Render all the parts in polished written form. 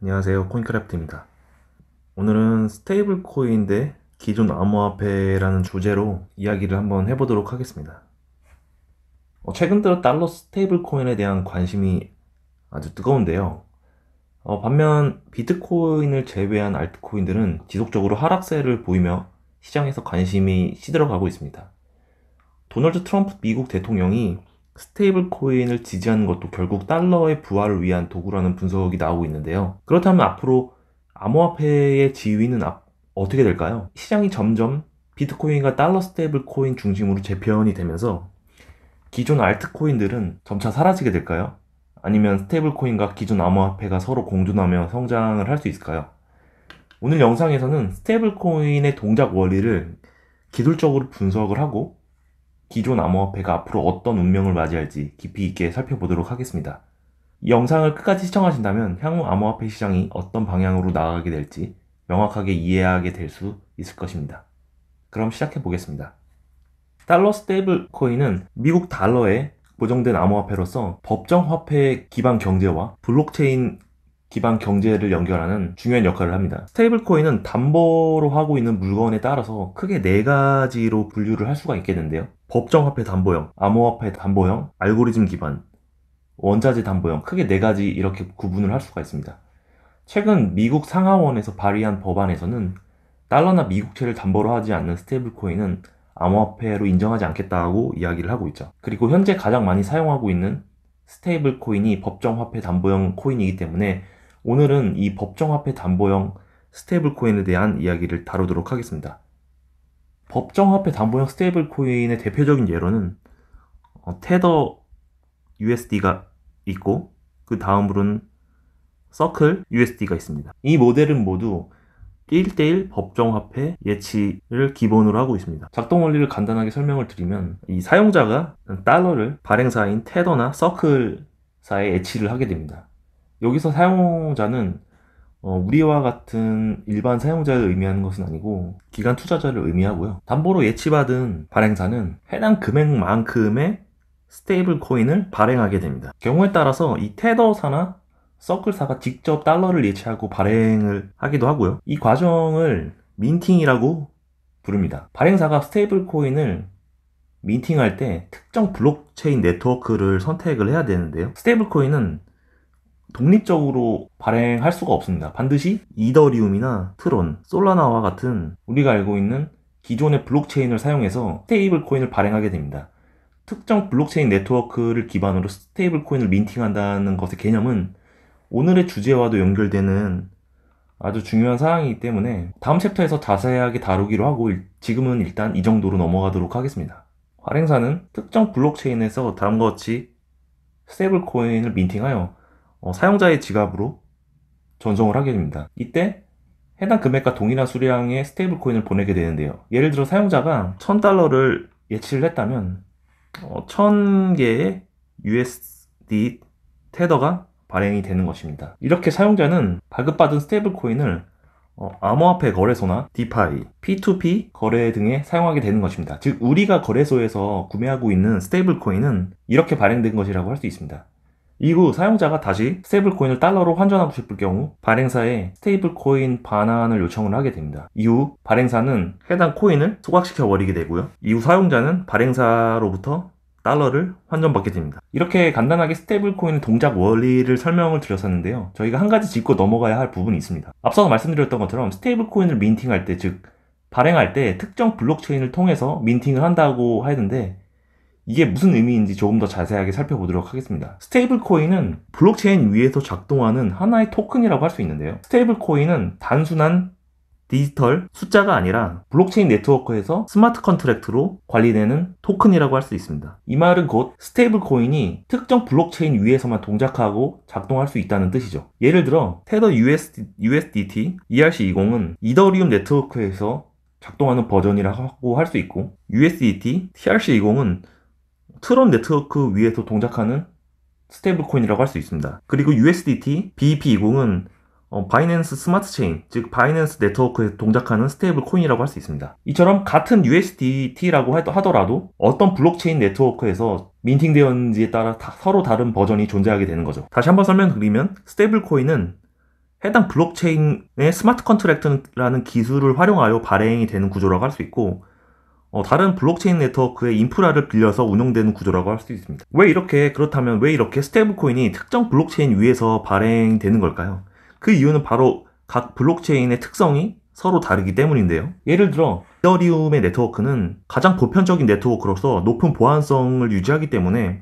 안녕하세요. 코인크래프트입니다. 오늘은 스테이블 코인 대 기존 암호화폐라는 주제로 이야기를 한번 해보도록 하겠습니다. 최근 들어 달러 스테이블 코인에 대한 관심이 아주 뜨거운데요. 반면 비트코인을 제외한 알트코인들은 지속적으로 하락세를 보이며 시장에서 관심이 시들어가고 있습니다. 도널드 트럼프 미국 대통령이 스테이블 코인을 지지하는 것도 결국 달러의 부활을 위한 도구라는 분석이 나오고 있는데요. 그렇다면 앞으로 암호화폐의 지위는 어떻게 될까요? 시장이 점점 비트코인과 달러 스테이블 코인 중심으로 재편이 되면서 기존 알트코인들은 점차 사라지게 될까요? 아니면 스테이블 코인과 기존 암호화폐가 서로 공존하며 성장을 할 수 있을까요? 오늘 영상에서는 스테이블 코인의 동작 원리를 기술적으로 분석을 하고 기존 암호화폐가 앞으로 어떤 운명을 맞이할지 깊이 있게 살펴보도록 하겠습니다. 이 영상을 끝까지 시청하신다면 향후 암호화폐 시장이 어떤 방향으로 나아가게 될지 명확하게 이해하게 될 수 있을 것입니다. 그럼 시작해 보겠습니다. 달러 스테이블 코인은 미국 달러에 고정된 암호화폐로서 법정 화폐 기반 경제와 블록체인 기반 경제를 연결하는 중요한 역할을 합니다. 스테이블 코인은 담보로 하고 있는 물건에 따라서 크게 네 가지로 분류를 할 수가 있겠는데요. 법정 화폐 담보형, 암호화폐 담보형, 알고리즘 기반, 원자재 담보형, 크게 네 가지 이렇게 구분을 할 수가 있습니다. 최근 미국 상하원에서 발의한 법안에서는 달러나 미국채를 담보로 하지 않는 스테이블 코인은 암호화폐로 인정하지 않겠다고 이야기를 하고 있죠. 그리고 현재 가장 많이 사용하고 있는 스테이블 코인이 법정 화폐 담보형 코인이기 때문에 오늘은 이 법정 화폐 담보형 스테이블 코인에 대한 이야기를 다루도록 하겠습니다. 법정 화폐 담보형 스테이블 코인의 대표적인 예로는 테더 USD가 있고 그 다음으로는 서클 USD가 있습니다. 이 모델은 모두 1대1 법정화폐 예치를 기본으로 하고 있습니다. 작동 원리를 간단하게 설명을 드리면 이 사용자가 달러를 발행사인 테더나 서클사에 예치를 하게 됩니다. 여기서 사용자는 우리와 같은 일반 사용자를 의미하는 것은 아니고 기관 투자자를 의미하고요. 담보로 예치받은 발행사는 해당 금액만큼의 스테이블 코인을 발행하게 됩니다. 경우에 따라서 이 테더사나 서클사가 직접 달러를 예치하고 발행을 하기도 하고요. 이 과정을 민팅이라고 부릅니다. 발행사가 스테이블 코인을 민팅할 때 특정 블록체인 네트워크를 선택을 해야 되는데요. 스테이블 코인은 독립적으로 발행할 수가 없습니다. 반드시 이더리움이나 트론, 솔라나와 같은 우리가 알고 있는 기존의 블록체인을 사용해서 스테이블 코인을 발행하게 됩니다. 특정 블록체인 네트워크를 기반으로 스테이블 코인을 민팅한다는 것의 개념은 오늘의 주제와도 연결되는 아주 중요한 사항이기 때문에 다음 챕터에서 자세하게 다루기로 하고 지금은 일단 이 정도로 넘어가도록 하겠습니다. 발행사는 특정 블록체인에서 다음과 같이 스테이블 코인을 민팅하여 사용자의 지갑으로 전송을 하게 됩니다. 이때 해당 금액과 동일한 수량의 스테이블 코인을 보내게 되는데요. 예를 들어 사용자가 $1000를 예치를 했다면 1000개의 USD 테더가 발행이 되는 것입니다. 이렇게 사용자는 발급받은 스테이블 코인을 암호화폐 거래소나 디파이, P2P 거래 등에 사용하게 되는 것입니다. 즉 우리가 거래소에서 구매하고 있는 스테이블 코인은 이렇게 발행된 것이라고 할 수 있습니다. 이후 사용자가 다시 스테이블 코인을 달러로 환전하고 싶을 경우 발행사에 스테이블 코인 반환을 요청을 하게 됩니다. 이후 발행사는 해당 코인을 소각시켜 버리게 되고요. 이후 사용자는 발행사로부터 달러를 환전받게 됩니다. 이렇게 간단하게 스테이블 코인의 동작 원리를 설명을 드렸었는데요. 저희가 한 가지 짚고 넘어가야 할 부분이 있습니다. 앞서 말씀드렸던 것처럼 스테이블 코인을 민팅할 때, 즉 발행할 때 특정 블록체인을 통해서 민팅을 한다고 하는데 이게 무슨 의미인지 조금 더 자세하게 살펴보도록 하겠습니다. 스테이블 코인은 블록체인 위에서 작동하는 하나의 토큰이라고 할 수 있는데요. 스테이블 코인은 단순한 디지털 숫자가 아니라 블록체인 네트워크에서 스마트 컨트랙트로 관리되는 토큰이라고 할 수 있습니다. 이 말은 곧 스테이블 코인이 특정 블록체인 위에서만 동작하고 작동할 수 있다는 뜻이죠. 예를 들어 테더 USDT ERC20은 이더리움 네트워크에서 작동하는 버전이라고 할 수 있고 USDT TRC20은 트론 네트워크 위에서 동작하는 스테이블 코인이라고 할 수 있습니다. 그리고 USDT BEP20은 바이낸스 스마트 체인, 즉 바이낸스 네트워크에 동작하는 스테이블 코인이라고 할 수 있습니다. 이처럼 같은 USDT라고 하더라도 어떤 블록체인 네트워크에서 민팅되었는지에 따라 서로 다른 버전이 존재하게 되는 거죠. 다시 한번 설명드리면 스테이블 코인은 해당 블록체인의 스마트 컨트랙트라는 기술을 활용하여 발행이 되는 구조라고 할 수 있고, 다른 블록체인 네트워크의 인프라를 빌려서 운영되는 구조라고 할 수 있습니다. 그렇다면 왜 이렇게 스테이블 코인이 특정 블록체인 위에서 발행되는 걸까요? 그 이유는 바로 각 블록체인의 특성이 서로 다르기 때문인데요. 예를 들어 이더리움의 네트워크는 가장 보편적인 네트워크로서 높은 보안성을 유지하기 때문에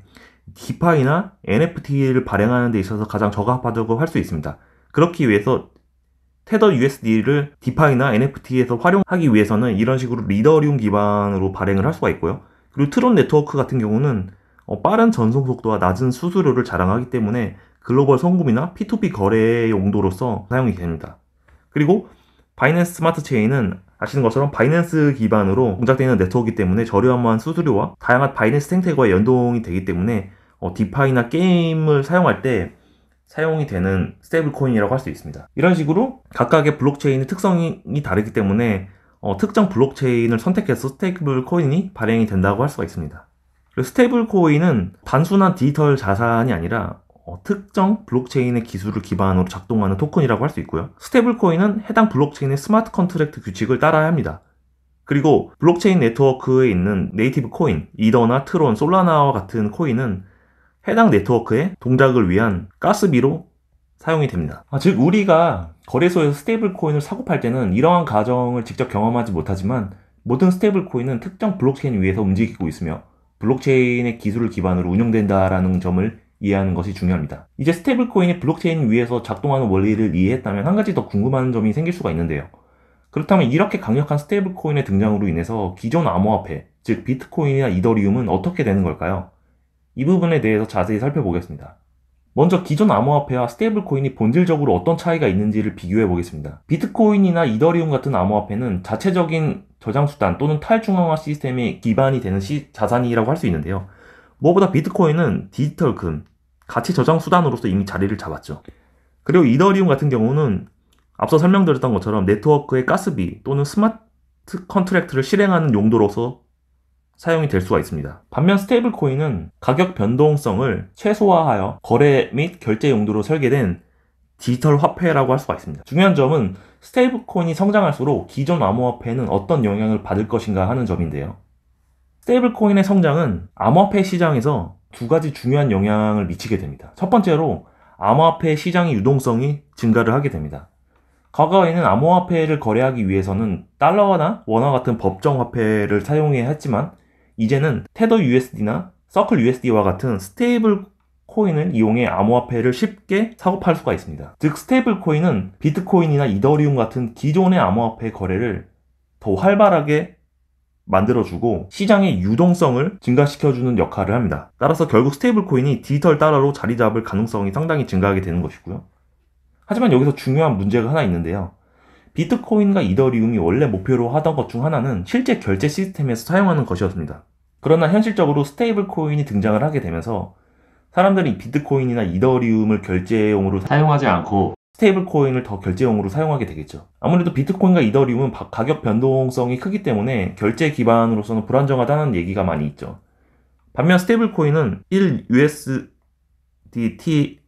디파이나 NFT를 발행하는 데 있어서 가장 적합하다고 할 수 있습니다. 그렇기 위해서 테더 USD를 디파이나 NFT에서 활용하기 위해서는 이런 식으로 이더리움 기반으로 발행을 할 수가 있고요. 그리고 트론 네트워크 같은 경우는 빠른 전송 속도와 낮은 수수료를 자랑하기 때문에 글로벌 송금이나 P2P 거래 용도로서 사용이 됩니다. 그리고 바이낸스 스마트 체인은 아시는 것처럼 바이낸스 기반으로 공작되는 네트워크이기 때문에 저렴한 수수료와 다양한 바이낸스 생태계와 연동이 되기 때문에 디파이나 게임을 사용할 때 사용이 되는 스테이블 코인이라고 할 수 있습니다. 이런 식으로 각각의 블록체인의 특성이 다르기 때문에 특정 블록체인을 선택해서 스테이블 코인이 발행이 된다고 할 수가 있습니다. 스테이블 코인은 단순한 디지털 자산이 아니라 특정 블록체인의 기술을 기반으로 작동하는 토큰이라고 할 수 있고요. 스테이블 코인은 해당 블록체인의 스마트 컨트랙트 규칙을 따라야 합니다. 그리고 블록체인 네트워크에 있는 네이티브 코인, 이더나 트론, 솔라나와 같은 코인은 해당 네트워크의 동작을 위한 가스비로 사용이 됩니다. 즉 우리가 거래소에서 스테이블 코인을 사고 팔 때는 이러한 과정을 직접 경험하지 못하지만 모든 스테이블 코인은 특정 블록체인 위에서 움직이고 있으며 블록체인의 기술을 기반으로 운영된다라는 점을 이해하는 것이 중요합니다. 이제 스테이블 코인이 블록체인 위에서 작동하는 원리를 이해했다면 한 가지 더 궁금한 점이 생길 수가 있는데요. 그렇다면 이렇게 강력한 스테이블 코인의 등장으로 인해서 기존 암호화폐, 즉 비트코인이나 이더리움은 어떻게 되는 걸까요? 이 부분에 대해서 자세히 살펴보겠습니다. 먼저 기존 암호화폐와 스테이블 코인이 본질적으로 어떤 차이가 있는지를 비교해 보겠습니다. 비트코인이나 이더리움 같은 암호화폐는 자체적인 저장수단 또는 탈중앙화 시스템이 기반이 되는 자산이라고 할 수 있는데요. 무엇보다 비트코인은 디지털 금, 가치 저장 수단으로서 이미 자리를 잡았죠. 그리고 이더리움 같은 경우는 앞서 설명드렸던 것처럼 네트워크의 가스비 또는 스마트 컨트랙트를 실행하는 용도로서 사용이 될 수가 있습니다. 반면 스테이블 코인은 가격 변동성을 최소화하여 거래 및 결제 용도로 설계된 디지털 화폐라고 할 수가 있습니다. 중요한 점은 스테이블 코인이 성장할수록 기존 암호화폐는 어떤 영향을 받을 것인가 하는 점인데요. 스테이블 코인의 성장은 암호화폐 시장에서 두 가지 중요한 영향을 미치게 됩니다. 첫 번째로 암호화폐 시장의 유동성이 증가를 하게 됩니다. 과거에는 암호화폐를 거래하기 위해서는 달러나 원화 같은 법정 화폐를 사용해야 했지만 이제는 테더 USD나 서클 USD와 같은 스테이블 코인을 이용해 암호화폐를 쉽게 사고 팔 수가 있습니다. 즉 스테이블 코인은 비트코인이나 이더리움 같은 기존의 암호화폐 거래를 더 활발하게 만들어주고 시장의 유동성을 증가시켜주는 역할을 합니다. 따라서 결국 스테이블 코인이 디지털 달러로 자리 잡을 가능성이 상당히 증가하게 되는 것이고요. 하지만 여기서 중요한 문제가 하나 있는데요. 비트코인과 이더리움이 원래 목표로 하던 것 중 하나는 실제 결제 시스템에서 사용하는 것이었습니다. 그러나 현실적으로 스테이블 코인이 등장을 하게 되면서 사람들이 비트코인이나 이더리움을 결제용으로 사용하지 않고 스테이블 코인을 더 결제용으로 사용하게 되겠죠. 아무래도 비트코인과 이더리움은 가격 변동성이 크기 때문에 결제 기반으로서는 불안정하다는 얘기가 많이 있죠. 반면 스테이블 코인은 1USDT에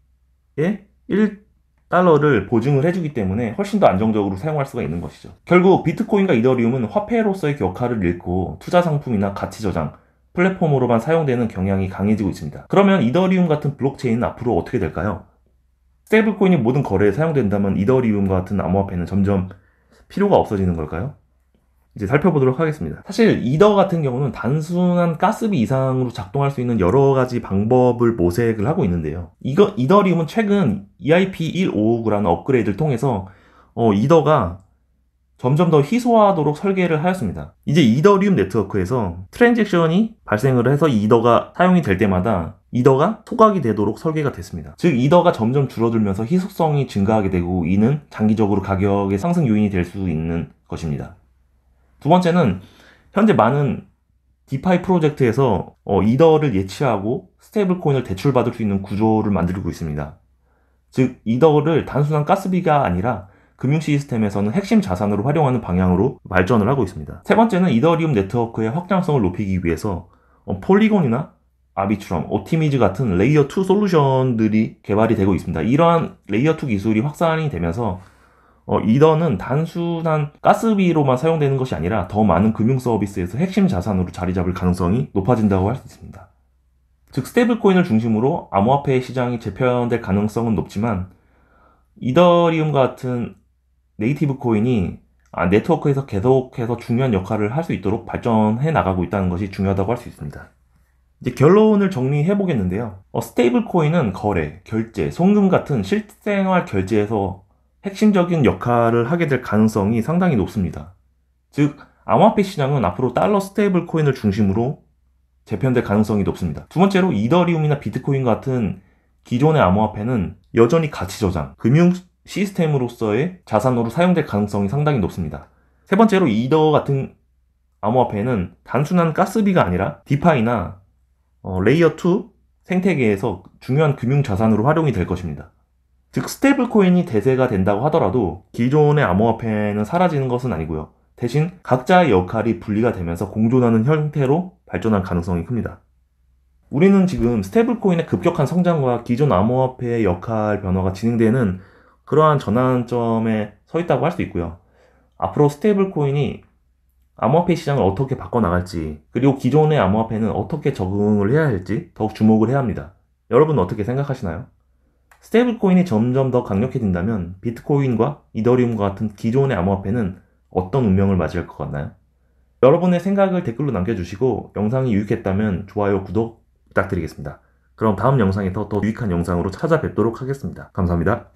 1달러를 보증을 해주기 때문에 훨씬 더 안정적으로 사용할 수가 있는 것이죠. 결국 비트코인과 이더리움은 화폐로서의 역할을 잃고 투자 상품이나 가치 저장, 플랫폼으로만 사용되는 경향이 강해지고 있습니다. 그러면 이더리움 같은 블록체인은 앞으로 어떻게 될까요? 스테이블 코인이 모든 거래에 사용된다면 이더리움 같은 암호화폐는 점점 필요가 없어지는 걸까요? 이제 살펴보도록 하겠습니다. 사실 이더 같은 경우는 단순한 가스비 이상으로 작동할 수 있는 여러 가지 방법을 모색을 하고 있는데요. 이더리움은 최근 EIP155라는 업그레이드를 통해서 이더가 점점 더 희소화하도록 설계를 하였습니다. 이제 이더리움 네트워크에서 트랜잭션이 발생을 해서 이더가 사용이 될 때마다 이더가 소각이 되도록 설계가 됐습니다. 즉 이더가 점점 줄어들면서 희소성이 증가하게 되고 이는 장기적으로 가격의 상승 요인이 될 수 있는 것입니다. 두 번째는 현재 많은 디파이 프로젝트에서 이더를 예치하고 스테이블 코인을 대출받을 수 있는 구조를 만들고 있습니다. 즉 이더를 단순한 가스비가 아니라 금융 시스템에서는 핵심 자산으로 활용하는 방향으로 발전을 하고 있습니다. 세 번째는 이더리움 네트워크의 확장성을 높이기 위해서 폴리곤이나 아비트럼, 오티미즈 같은 레이어 2 솔루션들이 개발이 되고 있습니다. 이러한 레이어 2 기술이 확산이 되면서 이더는 단순한 가스비로만 사용되는 것이 아니라 더 많은 금융 서비스에서 핵심 자산으로 자리 잡을 가능성이 높아진다고 할 수 있습니다. 즉 스테이블 코인을 중심으로 암호화폐 시장이 재편될 가능성은 높지만 이더리움 같은 네이티브 코인이 네트워크에서 계속해서 중요한 역할을 할 수 있도록 발전해 나가고 있다는 것이 중요하다고 할 수 있습니다. 이제 결론을 정리해 보겠는데요. 스테이블 코인은 거래, 결제, 송금 같은 실생활 결제에서 핵심적인 역할을 하게 될 가능성이 상당히 높습니다. 즉, 암호화폐 시장은 앞으로 달러 스테이블 코인을 중심으로 재편될 가능성이 높습니다. 두 번째로 이더리움이나 비트코인 같은 기존의 암호화폐는 여전히 가치 저장, 금융 시스템으로서의 자산으로 사용될 가능성이 상당히 높습니다. 세 번째로 이더 같은 암호화폐는 단순한 가스비가 아니라 디파이나 레이어 2 생태계에서 중요한 금융 자산으로 활용이 될 것입니다. 즉 스테이블 코인이 대세가 된다고 하더라도 기존의 암호화폐는 사라지는 것은 아니고요. 대신 각자의 역할이 분리가 되면서 공존하는 형태로 발전할 가능성이 큽니다. 우리는 지금 스테이블 코인의 급격한 성장과 기존 암호화폐의 역할 변화가 진행되는 그러한 전환점에 서 있다고 할 수 있고요. 앞으로 스테이블 코인이 암호화폐 시장을 어떻게 바꿔나갈지, 그리고 기존의 암호화폐는 어떻게 적응을 해야 할지 더욱 주목을 해야 합니다. 여러분은 어떻게 생각하시나요? 스테이블 코인이 점점 더 강력해진다면 비트코인과 이더리움과 같은 기존의 암호화폐는 어떤 운명을 맞이할 것 같나요? 여러분의 생각을 댓글로 남겨주시고 영상이 유익했다면 좋아요, 구독 부탁드리겠습니다. 그럼 다음 영상에서 더 유익한 영상으로 찾아뵙도록 하겠습니다. 감사합니다.